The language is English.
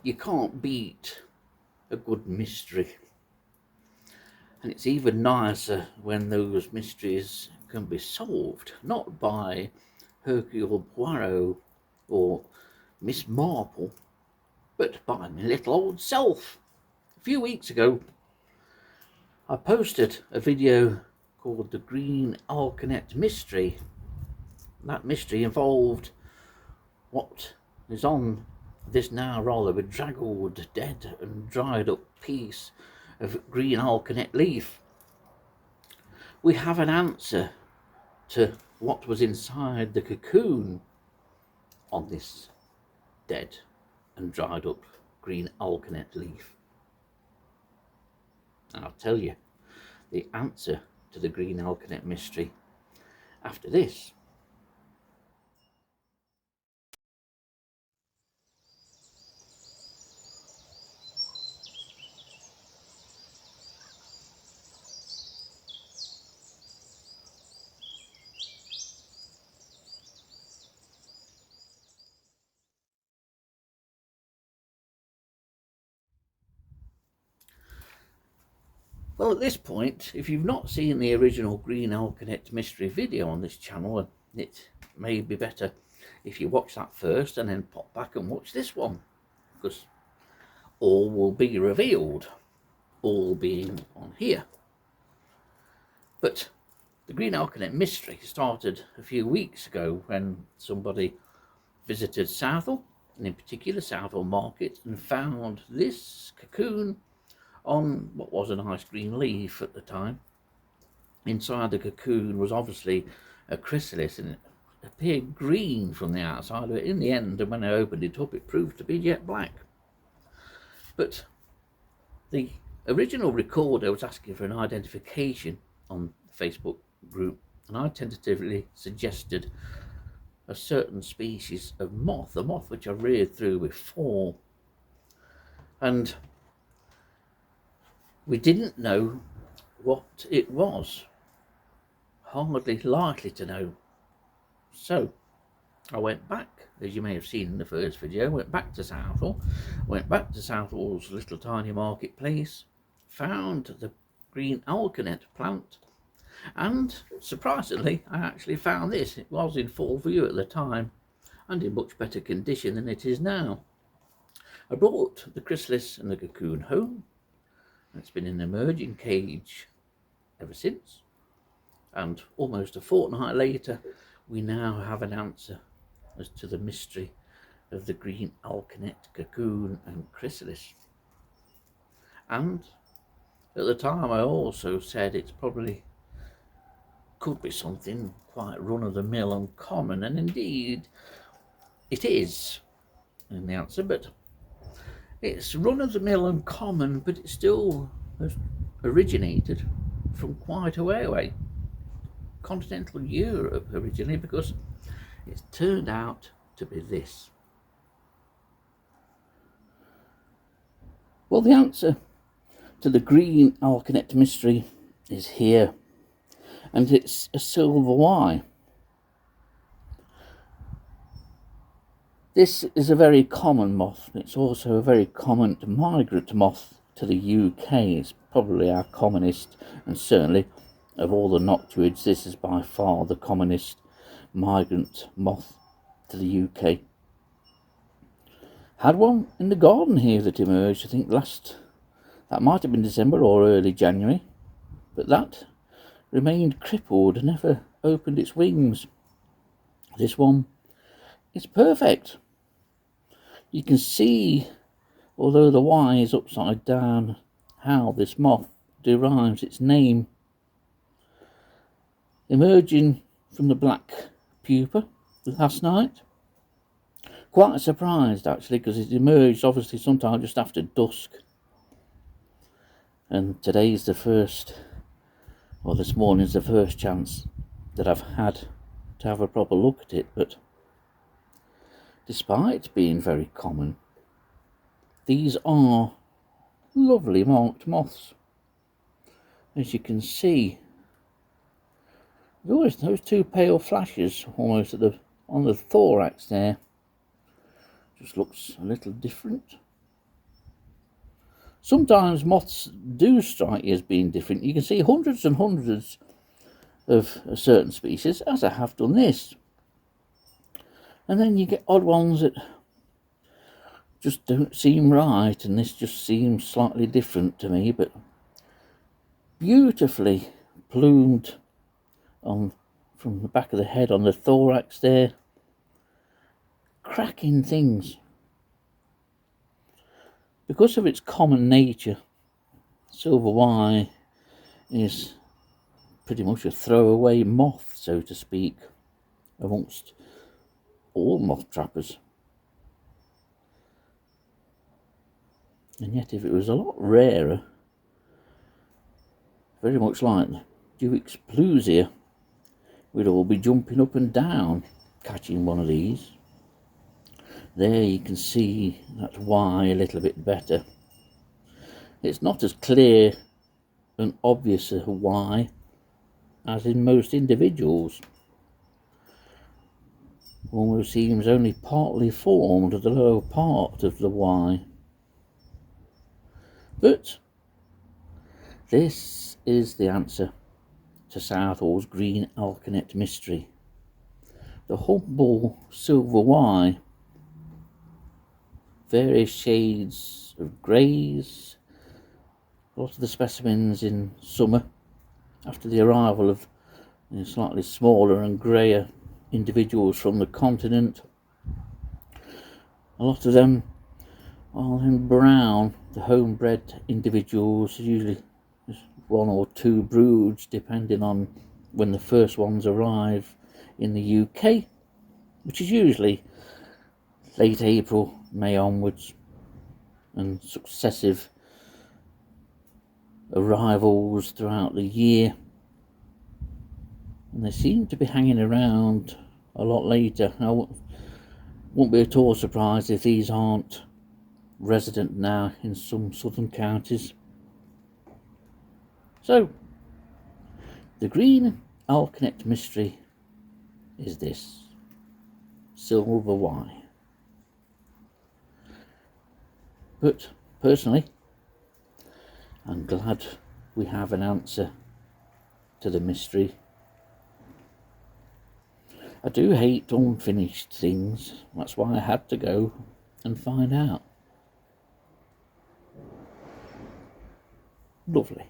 You can't beat a good mystery. And it's even nicer when those mysteries can be solved, not by Hercule Poirot or Miss Marple, but by my little old self. A few weeks ago, I posted a video called The Green Alkanet Mystery. That mystery involved what is on this now rather bedraggled, dead and dried up piece of green alkanet leaf. We have an answer to what was inside the cocoon on this dead and dried up green alkanet leaf. And I'll tell you the answer to the green alkanet mystery after this. Well, at this point, if you've not seen the original Green Alkanet mystery video on this channel, it may be better if you watch that first and then pop back and watch this one, because all will be revealed, all being on here. But the Green Alkanet mystery started a few weeks ago when somebody visited Southwell, and in particular Southwell Market, and found this cocoon on what was a nice green leaf at the time. Inside the cocoon was obviously a chrysalis, and it appeared green from the outside, but in the end, when I opened it up, it proved to be jet black. But the original recorder was asking for an identification on the Facebook group, and I tentatively suggested a certain species of moth, a moth which I reared through before, and we didn't know what it was, hardly likely to know. So I went back, as you may have seen in the first video, went back to Southwell, went back to Southwell's little tiny marketplace, found the green alkanet plant, and surprisingly I actually found this. It was in full view at the time and in much better condition than it is now. I brought the chrysalis and the cocoon home. It's been in an emerging cage ever since, and almost a fortnight later we now have an answer as to the mystery of the green alkanet cocoon and chrysalis. And at the time I also said it's probably could be something quite run-of-the-mill and common, and indeed it is in the answer, but it's run-of-the-mill and common, but it still has originated from quite a way away, continental Europe originally, because it's turned out to be this. Well, the answer to the green alkanet mystery is here, and it's a silver Y. This is a very common moth. It's also a very common migrant moth to the UK. It's probably our commonest, and certainly of all the noctuids, this is by far the commonest migrant moth to the UK. Had one in the garden here that emerged, I think that might have been December or early January, but that remained crippled and never opened its wings. This one is perfect. You can see, although the Y is upside down, how this moth derives its name. Emerging from the black pupa last night. Quite surprised actually, because it emerged obviously sometime just after dusk. And today's the first, or this morning's the first chance that I've had to have a proper look at it. But despite being very common, these are lovely marked moths. As you can see, those two pale flashes almost on the thorax there. Just looks a little different. Sometimes moths do strike you as being different. You can see hundreds and hundreds of a certain species, as I have done this. And then you get odd ones that just don't seem right, and this just seems slightly different to me, but beautifully plumed on from the back of the head on the thorax there. Cracking things. Because of its common nature, silver wire is pretty much a throwaway moth, so to speak, amongst all moth trappers. And yet if it was a lot rarer, very much like Duix Plusia, we'd all be jumping up and down catching one of these. There you can see that Y a little bit better. It's not as clear and obvious a Y as in most individuals. Almost seems only partly formed at the lower part of the Y. But this is the answer to Southwell's green Alkanet mystery. The humble silver Y, various shades of greys, a lot of the specimens in summer after the arrival of slightly smaller and greyer individuals from the continent. A lot of them are in brown. The homebred individuals, usually just one or two broods depending on when the first ones arrive in the UK, which is usually late April, May onwards, and successive arrivals throughout the year. And they seem to be hanging around a lot later. I won't be at all surprised if these aren't resident now in some southern counties. So, the green Alkanet mystery is this: silver Y. But personally, I'm glad we have an answer to the mystery. I do hate unfinished things. That's why I had to go and find out. Lovely.